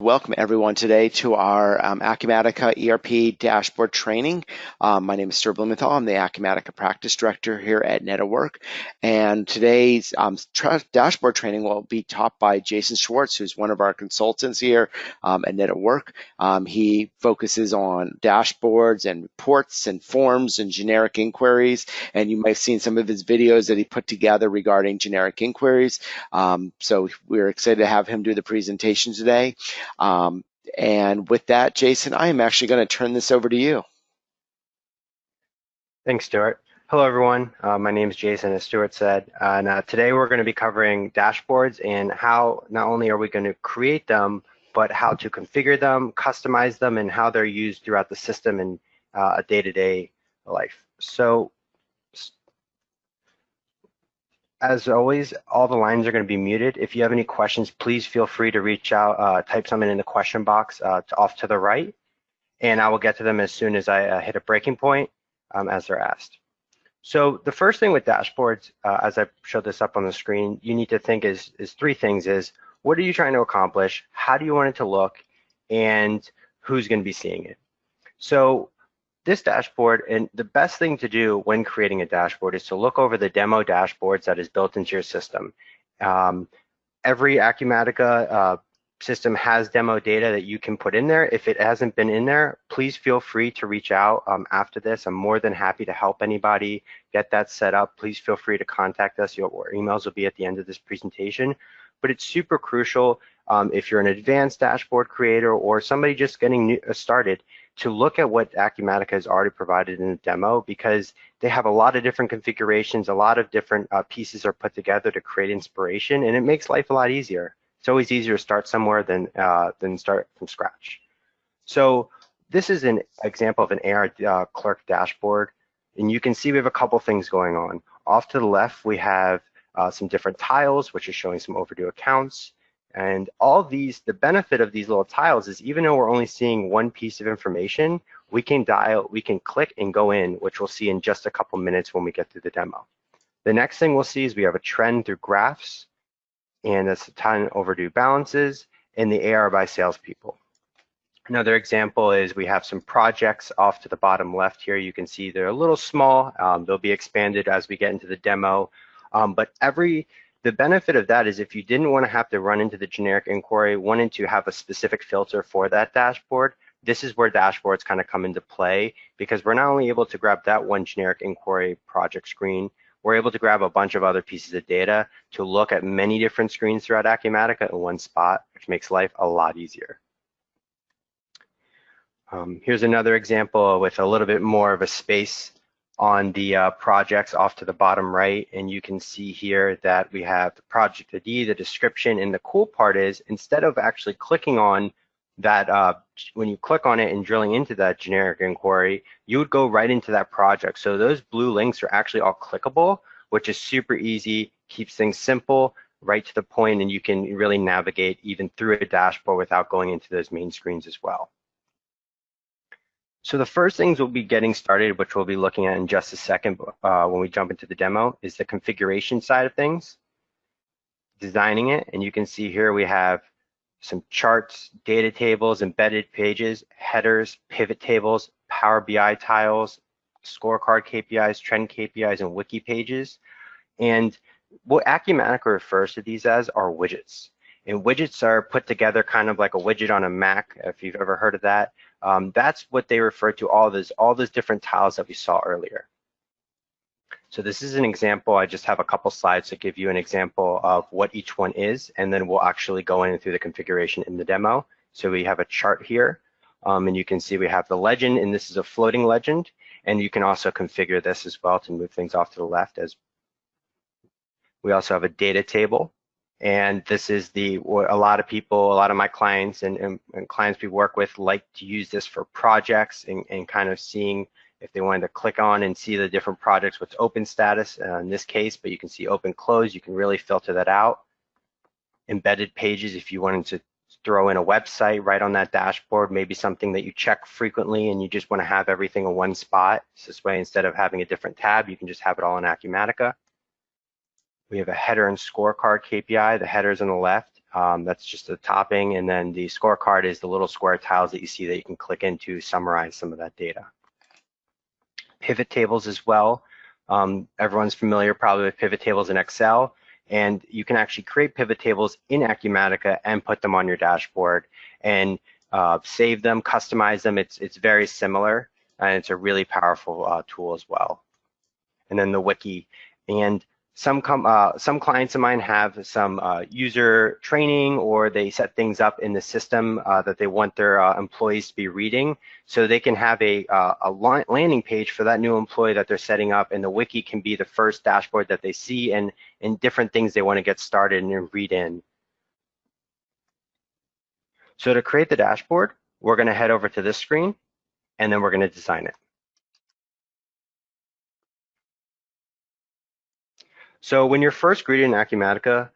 welcome everyone today to our Acumatica ERP dashboard training. My name is Stuart Blumenthal. I'm the Acumatica practice director here at NetAWork. And today's dashboard training will be taught by Jason Schwartz, who's one of our consultants here at NetAWork. He focuses on dashboards and reports and forms and generic inquiries. And you might have seen some of his videos that he put together regarding generic inquiries. So we're excited to have him do the presentation today. And with that, Jason, I am actually going to turn this over to you. Thanks, Stuart. Hello, everyone. My name is Jason, as Stuart said, and today we're going to be covering dashboards and how not only are we going to create them, but how to configure them, customize them, and how they're used throughout the system in a day-to-day life. So, as always, all the lines are going to be muted. If you have any questions, please feel free to reach out, type something in the question box off to the right, and I will get to them as soon as I hit a breaking point as they're asked. So the first thing with dashboards, as I showed this up on the screen, you need to think is three things: is what are you trying to accomplish, how do you want it to look, and who's going to be seeing it. So this dashboard, and the best thing to do when creating a dashboard is to look over the demo dashboards that is built into your system. Every Acumatica system has demo data that you can put in there. If it hasn't been in there, please feel free to reach out after this. I'm more than happy to help anybody get that set up. Please feel free to contact us. Your emails will be at the end of this presentation. But it's super crucial if you're an advanced dashboard creator or somebody just getting started to look at what Acumatica has already provided in the demo, because they have a lot of different configurations, a lot of different pieces are put together to create inspiration, and it makes life a lot easier. It's always easier to start somewhere than start from scratch. So this is an example of an AR Clerk dashboard, and you can see we have a couple things going on. Off to the left, we have some different tiles, which is showing some overdue accounts. And all these, the benefit of these little tiles is even though we're only seeing one piece of information, we can click and go in, which we'll see in just a couple minutes when we get through the demo. The next thing we'll see is we have a trend through graphs, and that's the time overdue balances, and the AR by salespeople. Another example is we have some projects off to the bottom left here. You can see they're a little small. They'll be expanded as we get into the demo, but the benefit of that is if you didn't want to have to run into the generic inquiry, wanted to have a specific filter for that dashboard, this is where dashboards kind of come into play, because we're not only able to grab that one generic inquiry project screen, we're able to grab a bunch of other pieces of data to look at many different screens throughout Acumatica in one spot, which makes life a lot easier. Here's another example with a little bit more of a space on the projects off to the bottom right, and you can see here that we have the project ID, the description, and the cool part is instead of actually clicking on that, when you click on it and drilling into that generic inquiry, you would go right into that project. So those blue links are actually all clickable, which is super easy, keeps things simple, right to the point, and you can really navigate even through a dashboard without going into those main screens as well. So the first things we'll be getting started, which we'll be looking at in just a second when we jump into the demo, is the configuration side of things, designing it. And you can see here we have some charts, data tables, embedded pages, headers, pivot tables, Power BI tiles, scorecard KPIs, trend KPIs, and wiki pages. And what Acumatica refers to these as are widgets. And widgets are put together kind of like a widget on a Mac, if you've ever heard of that. That's what they refer to all those different tiles that we saw earlier. So this is an example. I just have a couple slides to give you an example of what each one is, and then we'll actually go in through the configuration in the demo. So we have a chart here, and you can see we have the legend, and this is a floating legend, and you can also configure this as well to move things off to the left. As we also have a data table. And this is what a lot of my clients and clients we work with like to use this for projects and kind of seeing if they wanted to click on and see the different projects, what's open status in this case, but you can see open, close, you can really filter that out. Embedded pages, if you wanted to throw in a website right on that dashboard, maybe something that you check frequently and you just want to have everything in one spot. So this way, instead of having a different tab, you can just have it all in Acumatica. We have a header and scorecard KPI. The header's on the left. That's just the topping, and then the scorecard is the little square tiles that you see that you can click into summarize some of that data. Pivot tables as well. Everyone's familiar probably with pivot tables in Excel, and you can actually create pivot tables in Acumatica and put them on your dashboard and save them, customize them. It's very similar, and it's a really powerful tool as well. And then the wiki. And some clients of mine have some user training, or they set things up in the system that they want their employees to be reading, so they can have a landing page for that new employee that they're setting up, and the wiki can be the first dashboard that they see, and different things they want to get started and read in. So to create the dashboard, we're going to head over to this screen, and then we're going to design it. So when you're first greeted in Acumatica,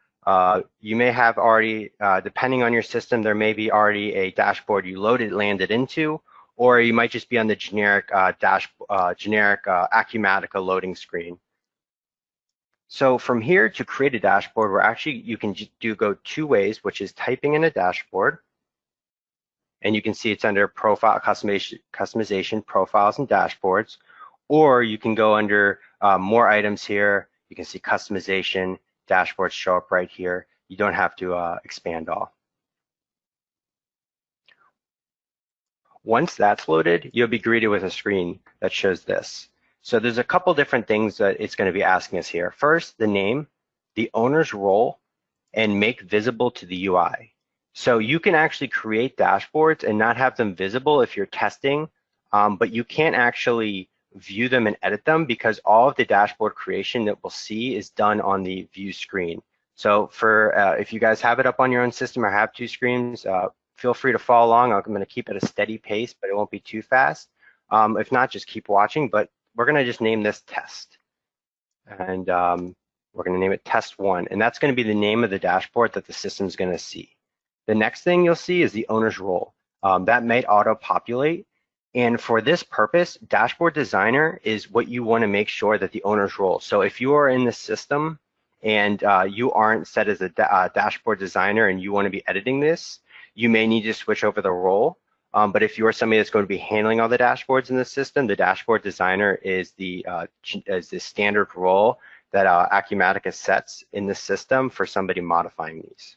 you may have already, depending on your system, there may be already a dashboard you landed into, or you might just be on the generic Acumatica loading screen. So from here to create a dashboard, you can go two ways, which is typing in a dashboard, and you can see it's under profile customization, profiles and dashboards, or you can go under more items here. You can see customization, dashboards show up right here. You don't have to expand all. Once that's loaded, you'll be greeted with a screen that shows this. So there's a couple different things that it's going to be asking us here. First, the name, the owner's role, and make visible to the UI. So you can actually create dashboards and not have them visible if you're testing, but you can't actually view them and edit them, because all of the dashboard creation that we'll see is done on the view screen. So for if you guys have it up on your own system or have two screens, feel free to follow along. I'm going to keep it a steady pace, but it won't be too fast. If not, just keep watching, but we're going to just name this test. And we're going to name it test 1, and that's going to be the name of the dashboard that the system's going to see. The next thing you'll see is the owner's role. That might auto-populate. And for this purpose, Dashboard Designer is what you want to make sure that the owner's role. So if you are in the system and you aren't set as a Dashboard Designer and you want to be editing this, you may need to switch over the role. But if you're somebody that's going to be handling all the dashboards in the system, the Dashboard Designer is the standard role that Acumatica sets in the system for somebody modifying these.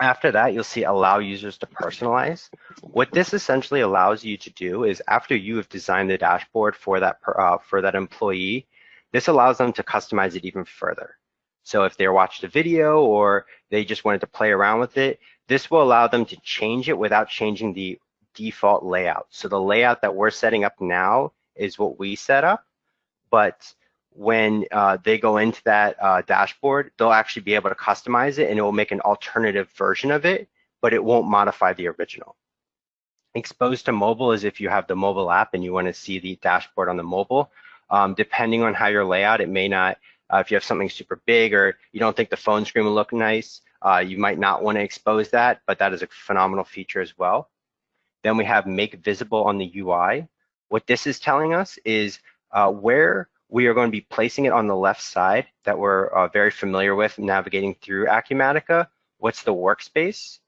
After that, you'll see allow users to personalize. What this essentially allows you to do is, after you have designed the dashboard for that employee, this allows them to customize it even further. So if they watched a video or they just wanted to play around with it, this will allow them to change it without changing the default layout. So the layout that we're setting up now is what we set up, but when they go into that dashboard, they'll actually be able to customize it, and it will make an alternative version of it, but it won't modify the original. Exposed to mobile is if you have the mobile app and you want to see the dashboard on the mobile. Depending on how your layout, it may not, if you have something super big or you don't think the phone screen will look nice, you might not want to expose that, but that is a phenomenal feature as well. Then we have make visible on the UI. What this is telling us is where we are going to be placing it on the left side that we're very familiar with navigating through Acumatica. What's the workspace?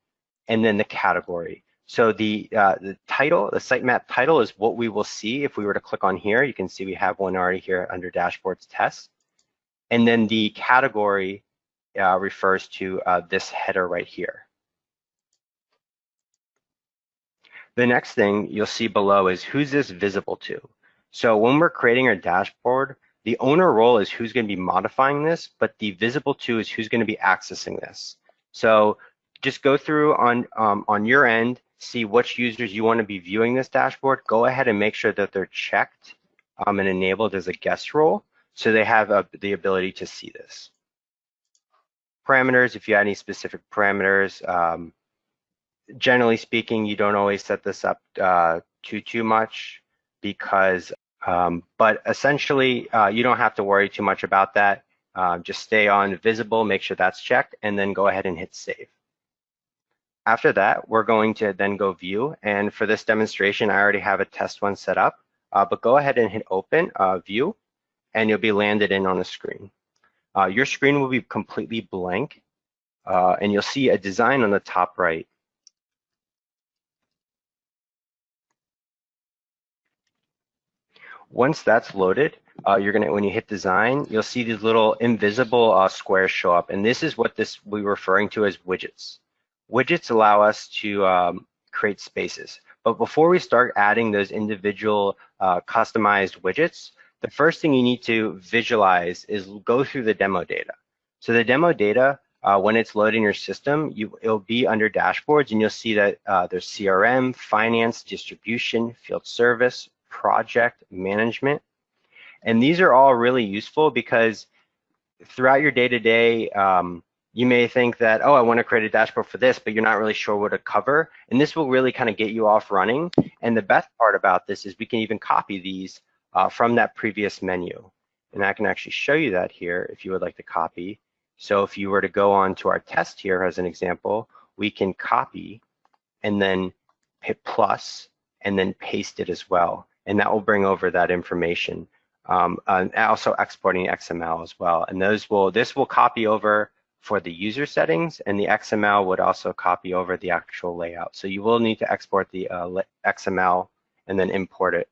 And then the category. So the title, the sitemap title, is what we will see if we were to click on here. You can see we have one already here under dashboards test. And then the category refers to this header right here. The next thing you'll see below is who's this visible to. So when we're creating our dashboard, the owner role is who's going to be modifying this, but the visible to is who's going to be accessing this. So just go through on your end, see which users you want to be viewing this dashboard. Go ahead and make sure that they're checked and enabled as a guest role, so they have the ability to see this. Parameters, if you have any specific parameters, generally speaking, you don't always set this up too much, because but essentially you don't have to worry too much about that. Just stay on visible, make sure that's checked, and then go ahead and hit save. After that, we're going to then go view, and for this demonstration I already have a test one set up, but go ahead and hit open, view, and you'll be landed in on a screen. Your screen will be completely blank. and you'll see a design on the top right. Once that's loaded, when you hit design, you'll see these little invisible squares show up, and this is what we're referring to as widgets. Widgets allow us to create spaces. But before we start adding those individual customized widgets, the first thing you need to visualize is go through the demo data. So the demo data, when it's loading your system, it'll be under dashboards, and you'll see that there's CRM, finance, distribution, field service, project management. And these are all really useful because throughout your day-to-day, you may think that, oh, I want to create a dashboard for this, but you're not really sure what to cover. And this will really kind of get you off running. And the best part about this is we can even copy these from that previous menu. And I can actually show you that here if you would like to copy. So if you were to go on to our test here as an example, we can copy and then hit plus and then paste it as well. And that will bring over that information. And also exporting XML as well. And this will copy over for the user settings, and the XML would also copy over the actual layout. So you will need to export the XML and then import it.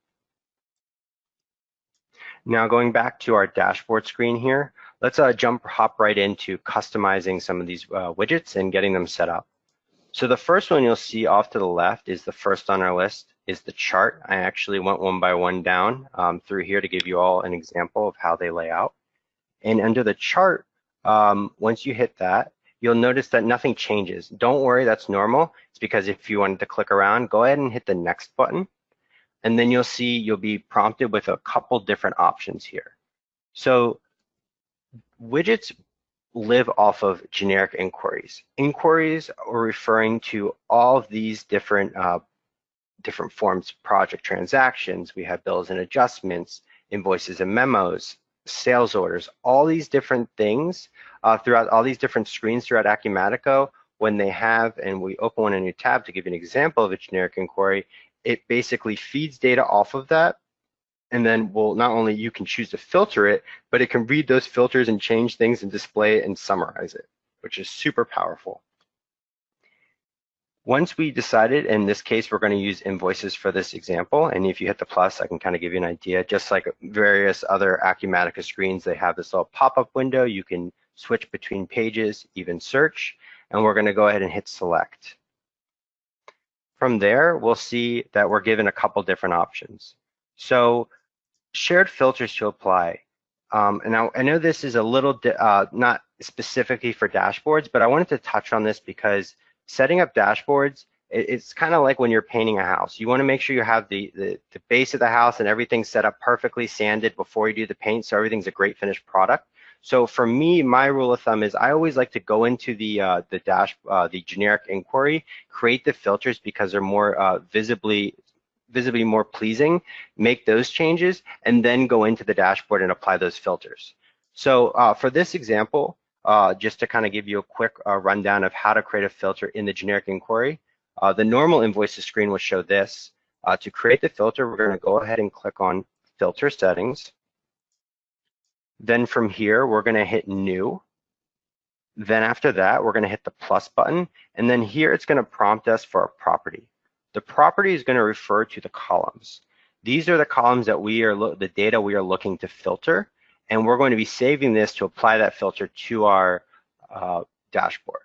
Now going back to our dashboard screen here, let's hop right into customizing some of these widgets and getting them set up. So the first one you'll see off to the left is the first on our list, is the chart. I actually went one by one down through here to give you all an example of how they lay out. And under the chart, once you hit that, you'll notice that nothing changes. Don't worry, that's normal. It's because if you wanted to click around, go ahead and hit the next button. And then you'll see you'll be prompted with a couple different options here. So widgets live off of generic inquiries. Inquiries are referring to all of these different forms, project transactions. We have bills and adjustments, invoices and memos, sales orders, all these different things throughout all these different screens throughout Acumatica. When they have, and we open one in a new tab to give you an example of a generic inquiry, it basically feeds data off of that. And then not only you can choose to filter it, but it can read those filters and change things and display it and summarize it, which is super powerful. Once we decided, in this case, we're going to use invoices for this example. And if you hit the plus, I can kind of give you an idea. Just like various other Acumatica screens, they have this little pop-up window. You can switch between pages, even search. And we're going to go ahead and hit select. From there, we'll see that we're given a couple different options. So shared filters to apply. And I know this is a little not specifically for dashboards, but I wanted to touch on this because setting up dashboards, it's kind of like when you're painting a house. You want to make sure you have the base of the house and everything set up perfectly sanded before you do the paint, so everything's a great finished product. So for me, my rule of thumb is I always like to go into the generic inquiry, create the filters because they're more visibly more pleasing, make those changes, and then go into the dashboard and apply those filters. So for this example, just to kind of give you a quick rundown of how to create a filter in the generic inquiry, the normal invoices screen will show this. To create the filter, we're going to go ahead and click on filter settings. Then from here, we're going to hit new. Then after that, we're going to hit the plus button. And then here, it's going to prompt us for a property. The property is going to refer to the columns. These are the columns that the data we are looking to filter. And we're going to be saving this to apply that filter to our dashboard.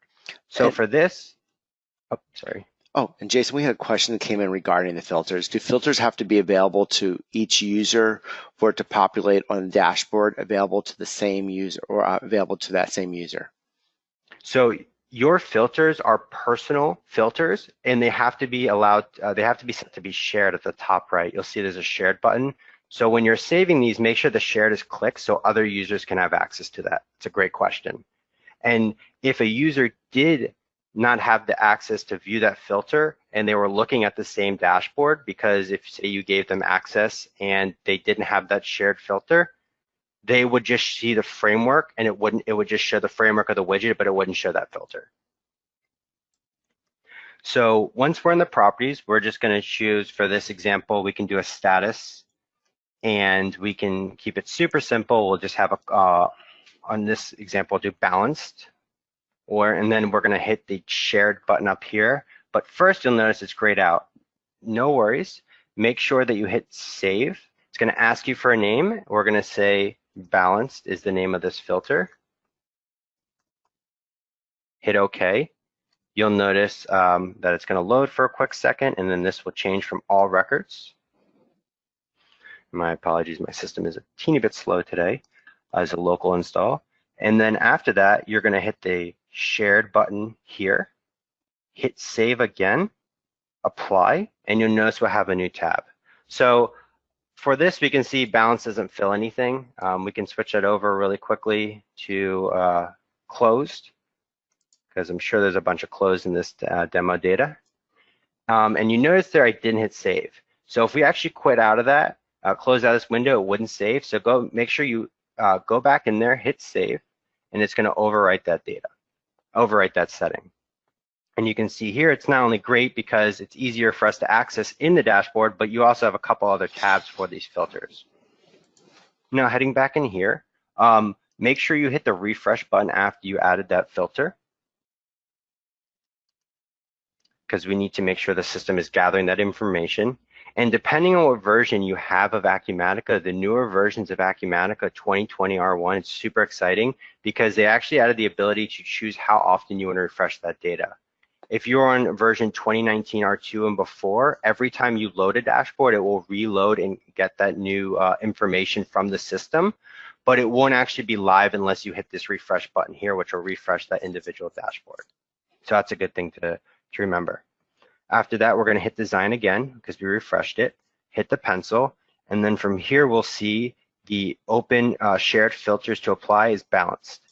So for this, sorry. Oh, and Jason, we had a question that came in regarding the filters. Do filters have to be available to each user for it to populate on the dashboard, available to the same user or available to that same user? So your filters are personal filters, and they have to be allowed, they have to be set to be shared at the top right. You'll see there's a shared button. So when you're saving these, make sure the shared is clicked so other users can have access to that. It's a great question. And if a user did not have the access to view that filter and they were looking at the same dashboard, because if say you gave them access and they didn't have that shared filter, they would just see the framework and it would just show the framework of the widget, but it wouldn't show that filter. So once we're in the properties, we're just going to choose, for this example, we can do a status and we can keep it super simple. We'll just have on this example, do balanced. and then we're going to hit the shared button up here. But first, you'll notice it's grayed out. No worries. Make sure that you hit save. It's going to ask you for a name. We're going to say balanced is the name of this filter. Hit OK. You'll notice that it's going to load for a quick second, and then this will change from all records. My apologies, my system is a teeny bit slow today as a local install. And then after that, you're going to hit the shared button here, hit save again, apply, and you'll notice we'll have a new tab. So for this, we can see balance doesn't fill anything. We can switch that over really quickly to closed, because I'm sure there's a bunch of closed in this demo data. And you notice there I didn't hit save. So if we actually quit out of that, close out this window, it wouldn't save. So make sure you go back in there, hit save, and it's going to overwrite that data, overwrite that setting. And you can see here, it's not only great because it's easier for us to access in the dashboard, but you also have a couple other tabs for these filters. Now heading back in here, make sure you hit the refresh button after you added that filter, because we need to make sure the system is gathering that information. And depending on what version you have of Acumatica, the newer versions of Acumatica 2020 R1, it's super exciting because they actually added the ability to choose how often you want to refresh that data. If you're on version 2019 R2 and before, every time you load a dashboard, it will reload and get that new information from the system, but it won't actually be live unless you hit this refresh button here, which will refresh that individual dashboard. So that's a good thing to remember. After that, we're going to hit design again because we refreshed it, hit the pencil, and then from here we'll see the open shared filters to apply is balanced.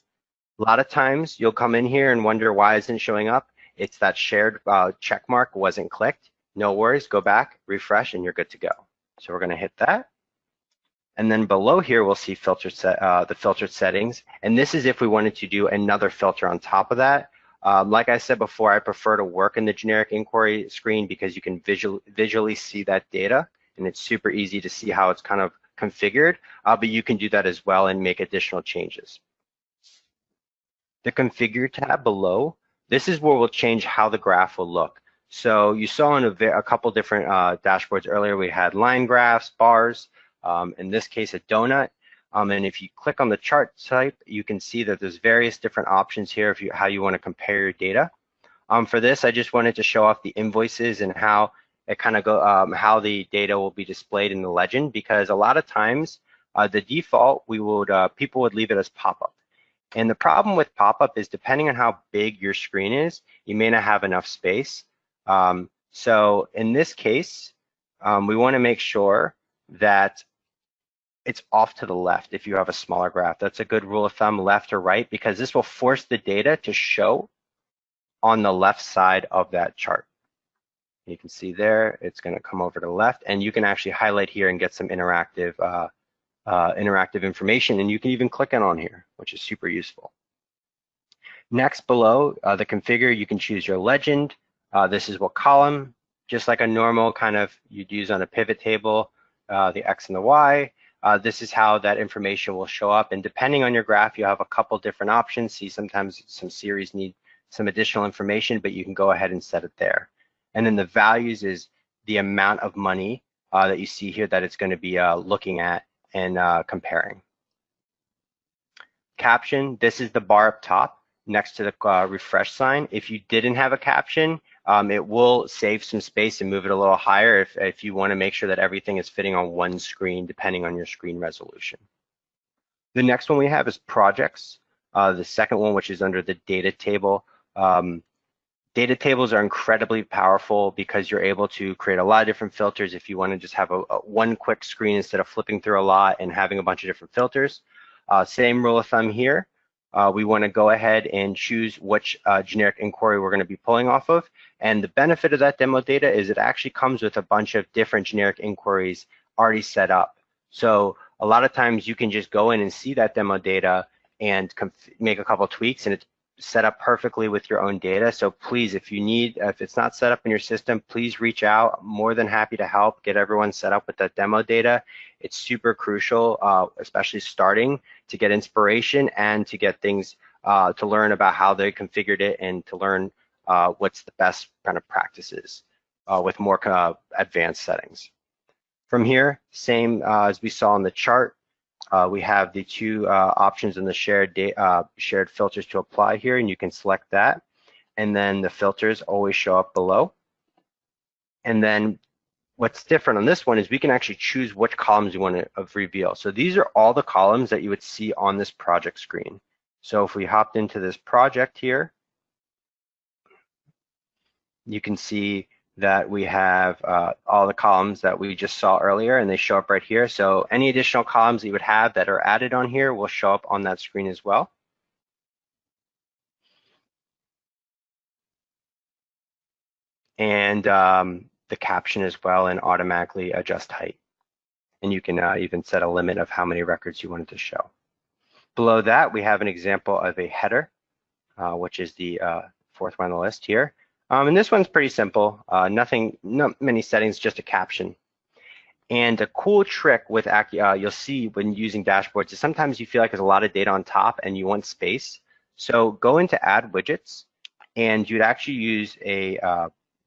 A lot of times you'll come in here and wonder why it isn't showing up. It's that shared check mark wasn't clicked. No worries, go back, refresh, and you're good to go. So we're going to hit that. And then below here, we'll see the filtered settings. And this is if we wanted to do another filter on top of that. Like I said before, I prefer to work in the generic inquiry screen because you can visually see that data, and it's super easy to see how it's kind of configured, but you can do that as well and make additional changes. The configure tab below, this is where we'll change how the graph will look. So you saw in a couple different dashboards earlier, we had line graphs, bars, in this case a donut. And if you click on the chart type, you can see that there's various different options here of how you want to compare your data. For this, I just wanted to show off the invoices and how it kind of how the data will be displayed in the legend, because a lot of times the default people would leave it as pop-up. And the problem with pop-up is depending on how big your screen is, you may not have enough space. So in this case, we want to make sure that it's off to the left if you have a smaller graph. That's a good rule of thumb, left or right, because this will force the data to show on the left side of that chart. You can see there, it's going to come over to the left, and you can actually highlight here and get some interactive information, and you can even click on here, which is super useful. Next, below the configure, you can choose your legend. This is what column, just like a normal kind of you'd use on a pivot table, the X and the Y. This is how that information will show up, and depending on your graph, you have a couple different options. See, sometimes some series need some additional information, but you can go ahead and set it there. And then the values is the amount of money that you see here that it's going to be looking at and comparing. Caption, this is the bar up top next to the refresh sign. If you didn't have a caption, it will save some space and move it a little higher if you want to make sure that everything is fitting on one screen, depending on your screen resolution. The next one we have is projects. The second one, which is under the data table. Data tables are incredibly powerful because you're able to create a lot of different filters if you want to just have one quick screen instead of flipping through a lot and having a bunch of different filters. Same rule of thumb here. We want to go ahead and choose which generic inquiry we're going to be pulling off of. And the benefit of that demo data is it actually comes with a bunch of different generic inquiries already set up. So a lot of times you can just go in and see that demo data and make a couple tweaks, and it's set up perfectly with your own data. So please, if it's not set up in your system, please reach out. I'm more than happy to help get everyone set up with that demo data. It's super crucial, especially starting, to get inspiration and to get things to learn about how they configured it and to learn what's the best kind of practices with more advanced settings. From here, same as we saw in the chart, we have the two options in the shared filters to apply here, and you can select that. And then the filters always show up below. And then what's different on this one is we can actually choose which columns you want to reveal. So these are all the columns that you would see on this project screen. So if we hopped into this project here, you can see that we have all the columns that we just saw earlier, and they show up right here. So any additional columns that you would have that are added on here will show up on that screen as well. And the caption as well, and automatically adjust height. And you can even set a limit of how many records you wanted to show. Below that, we have an example of a header, which is the fourth one on the list here. And this one's pretty simple. Not many settings, just a caption. And a cool trick with you'll see when using dashboards is sometimes you feel like there's a lot of data on top and you want space. So go into Add Widgets, and you'd actually use a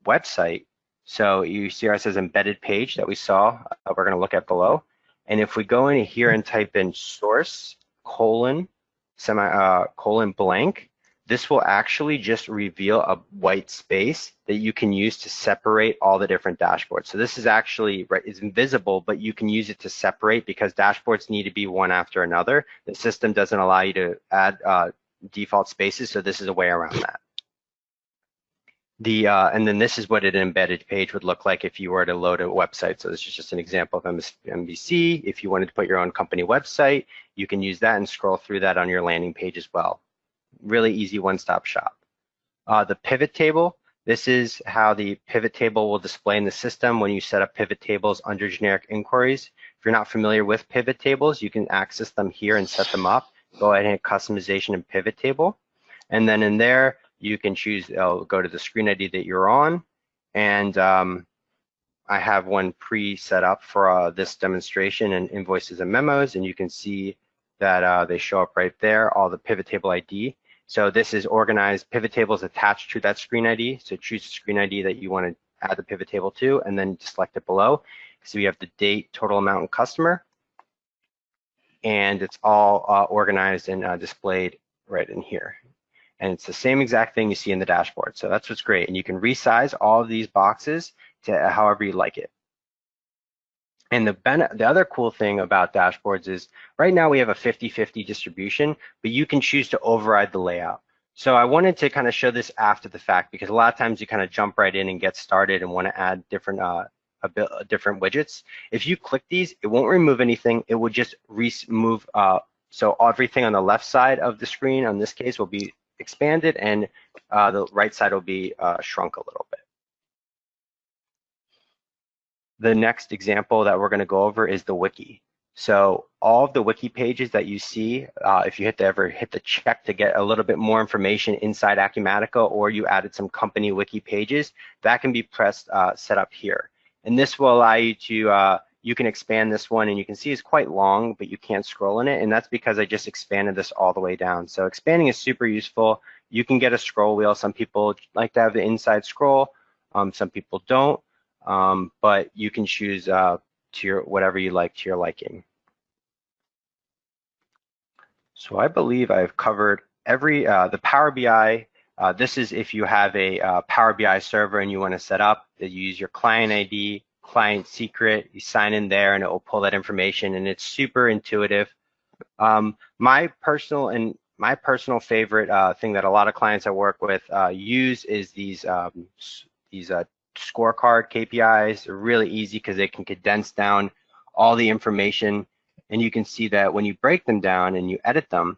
website. So you see where it says embedded page that we saw, we're going to look at below. And if we go in here and type in source colon blank, this will actually just reveal a white space that you can use to separate all the different dashboards. So this is actually, right, it's invisible, but you can use it to separate because dashboards need to be one after another. The system doesn't allow you to add default spaces, so this is a way around that. And then this is what an embedded page would look like if you were to load a website. So this is just an example of MVC. If you wanted to put your own company website, you can use that and scroll through that on your landing page as well. Really easy one-stop shop. The pivot table, this is how the pivot table will display in the system when you set up pivot tables under generic inquiries. If you're not familiar with pivot tables, you can access them here and set them up. Go ahead and hit customization and pivot table. And then in there, you can choose, go to the screen ID that you're on. And I have one pre-set up for this demonstration and invoices and memos. And you can see that they show up right there, all the pivot table ID. So this is organized pivot tables attached to that screen ID. So choose the screen ID that you want to add the pivot table to, and then select it below. So we have the date, total amount, and customer. And it's all organized and displayed right in here. And it's the same exact thing you see in the dashboard. So that's what's great. And you can resize all of these boxes to however you like it. And the other cool thing about dashboards is right now we have a 50-50 distribution, but you can choose to override the layout. So I wanted to kind of show this after the fact because a lot of times you kind of jump right in and get started and want to add different different widgets. If you click these, it won't remove anything. It will just remove, so everything on the left side of the screen, on this case, will be expanded and the right side will be shrunk a little bit. The next example that we're going to go over is the wiki. So all of the wiki pages that you see, if you ever hit the check to get a little bit more information inside Acumatica, or you added some company wiki pages, that can be set up here. And this will allow you to, you can expand this one, and you can see it's quite long, but you can't scroll in it. And that's because I just expanded this all the way down. So expanding is super useful. You can get a scroll wheel. Some people like to have the inside scroll. Some people don't. But you can choose to whatever you like to your liking. So I believe I've covered every, the Power BI, this is if you have a Power BI server and you want to set up, you use your client ID, client secret, you sign in there and it will pull that information, and it's super intuitive. My personal favorite thing that a lot of clients I work with use is these Scorecard KPIs. Are really easy because they can condense down all the information, and you can see that when you break them down and you edit them,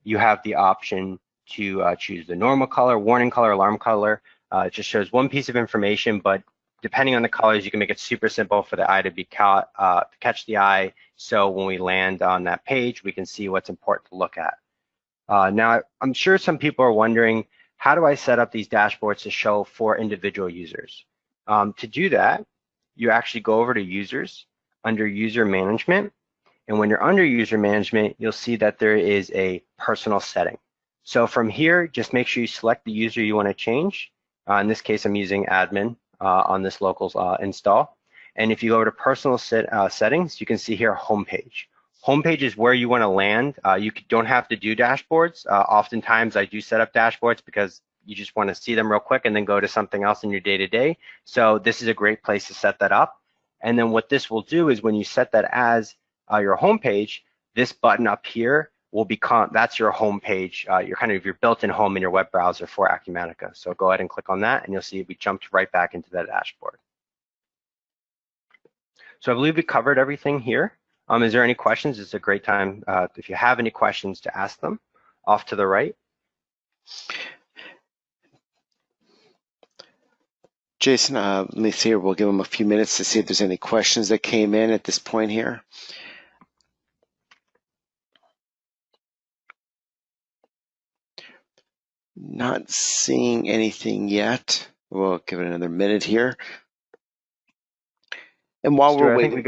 you have the option to choose the normal color, warning color, alarm color. It just shows one piece of information, but depending on the colors, you can make it super simple for the eye to be to catch the eye. So when we land on that page, we can see what's important to look at. Now, I'm sure some people are wondering, how do I set up these dashboards to show for individual users? To do that, you actually go over to Users, under User Management, and when you're under User Management, you'll see that there is a personal setting. So from here, just make sure you select the user you want to change. In this case, I'm using admin on this local install. And if you go to personal settings, you can see here homepage. Homepage is where you want to land. You don't have to do dashboards. Oftentimes I do set up dashboards because you just want to see them real quick and then go to something else in your day-to-day. So this is a great place to set that up. And then what this will do is when you set that as your homepage, this button up here will become, that's your home page, your kind of your built-in home in your web browser for Acumatica. So go ahead and click on that and you'll see we jumped right back into that dashboard. So I believe we covered everything here. Is there any questions? It's a great time, if you have any questions, to ask them. Off to the right. Jason, let me see here. We'll give them a few minutes to see if there's any questions that came in at this point here. Not seeing anything yet. We'll give it another minute here. And while Stuart, we're waiting, I think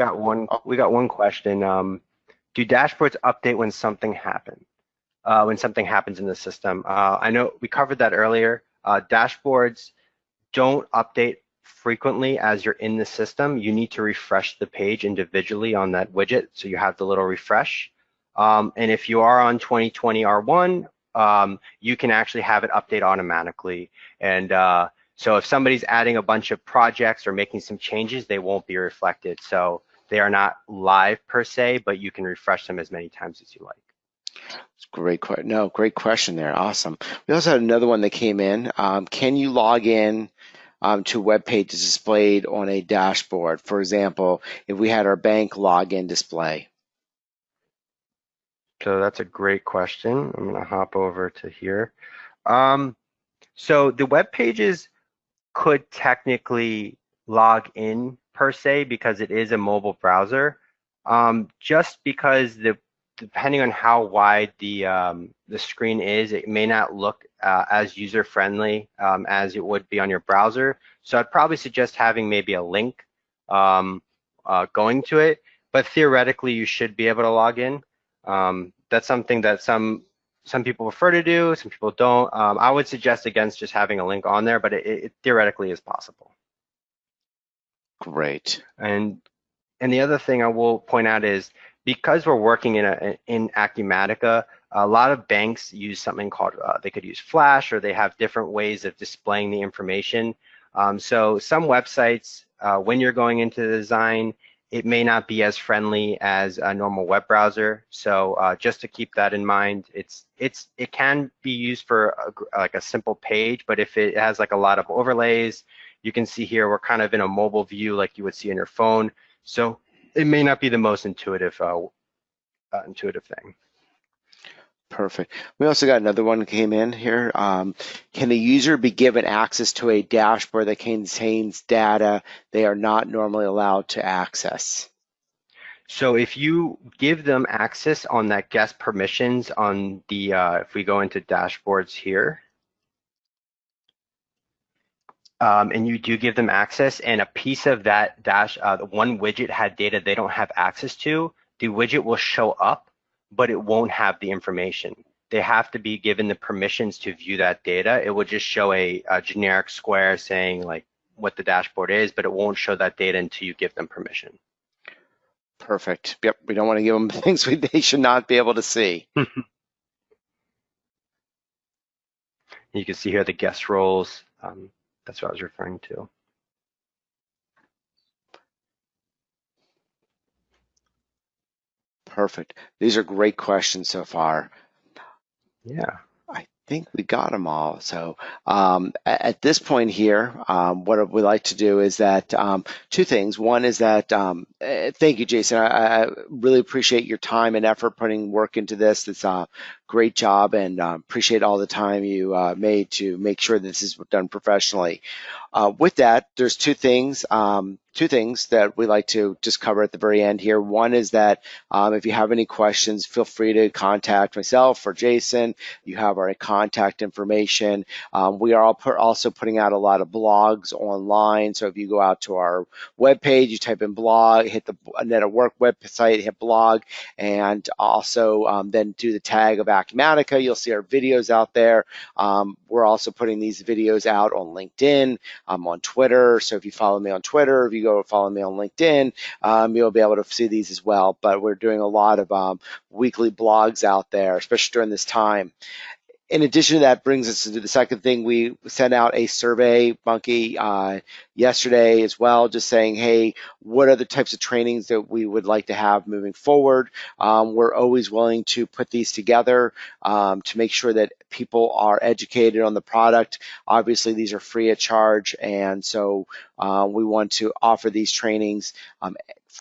we got one question. Do dashboards update when something happens? When something happens in the system? I know we covered that earlier. Dashboards don't update frequently as you're in the system. You need to refresh the page individually on that widget, so you have the little refresh. And if you are on 2020 R1, you can actually have it update automatically. And so if somebody's adding a bunch of projects or making some changes, they won't be reflected. So they are not live per se, but you can refresh them as many times as you like. great question there. Awesome. We also had another one that came in. Can you log in to web pages displayed on a dashboard? For example, if we had our bank login display. So that's a great question. I'm going to hop over to here. So the web pages could technically log in per se because it is a mobile browser. Just because depending on how wide the screen is, it may not look as user friendly as it would be on your browser. So I'd probably suggest having maybe a link going to it, but theoretically you should be able to log in. That's something that some people prefer to do, some people don't. I would suggest against just having a link on there, but it theoretically is possible. Great. And the other thing I will point out is because we're working in Acumatica, a lot of banks use something called, they could use Flash, or they have different ways of displaying the information. So some websites, when you're going into the design, it may not be as friendly as a normal web browser. So just to keep that in mind, it can be used for like a simple page, but if it has like a lot of overlays, you can see here we're kind of in a mobile view like you would see on your phone. So it may not be the most intuitive thing. Perfect. We also got another one that came in here. Can the user be given access to a dashboard that contains data they are not normally allowed to access? So if you give them access on that guest permissions on the, if we go into dashboards here, and you do give them access and a piece of that one widget had data they don't have access to, the widget will show up, but it won't have the information. They have to be given the permissions to view that data. It will just show a generic square saying like what the dashboard is, but it won't show that data until you give them permission. Perfect. Yep. We don't want to give them things they should not be able to see. You can see here the guest roles. That's what I was referring to. Perfect. These are great questions so far. Yeah. I think we got them all. So at this point here, what we like to do is that two things. One is that thank you, Jason. I really appreciate your time and effort putting work into this. It's a great job, and appreciate all the time you made to make sure this is done professionally. With that, there's two things that we like to just cover at the very end here. One is that if you have any questions, feel free to contact myself or Jason. You have our contact information. We are also putting out a lot of blogs online. So if you go out to our webpage, you type in blog, hit the Net at Work website, hit blog, and also then do the tag of Acumatica. You'll see our videos out there. We're also putting these videos out on LinkedIn, on Twitter. So if you follow me on Twitter, if you go follow me on LinkedIn, you'll be able to see these as well. But we're doing a lot of weekly blogs out there, especially during this time. In addition to that, brings us to the second thing. We sent out a survey monkey yesterday as well, just saying, hey, what are the types of trainings that we would like to have moving forward? We're always willing to put these together to make sure that people are educated on the product. Obviously, these are free of charge, and so we want to offer these trainings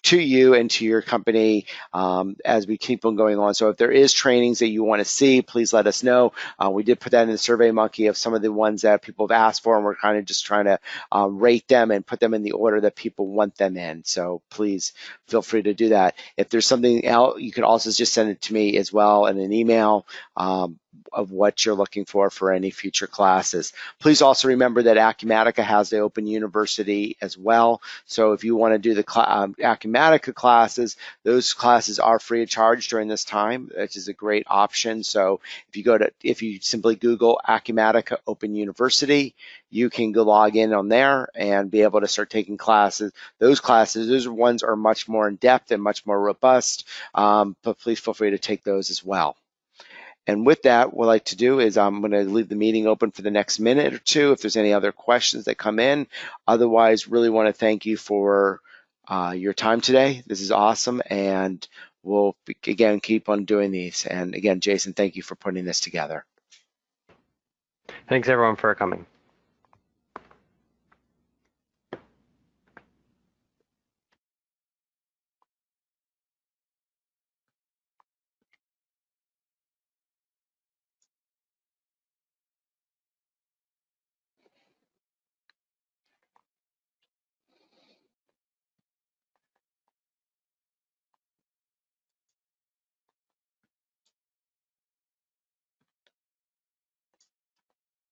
to you and to your company as we keep on going on. So if there is trainings that you want to see, please let us know. We did put that in the Survey Monkey of some of the ones that people have asked for, and we're kind of just trying to rate them and put them in the order that people want them in. So please feel free to do that. If there's something else, you can also just send it to me as well in an email of what you're looking for any future classes. Please also remember that Acumatica has the Open University as well. So if you want to do the Acumatica classes, those classes are free of charge during this time, which is a great option. So if you simply Google Acumatica Open University, you can go log in on there and be able to start taking classes. Those ones are much more in depth and much more robust, but please feel free to take those as well. And with that, what I'd like to do is I'm going to leave the meeting open for the next minute or two if there's any other questions that come in. Otherwise, really want to thank you for your time today. This is awesome, and we'll, again, keep on doing these. And again, Jason, thank you for putting this together. Thanks everyone for coming.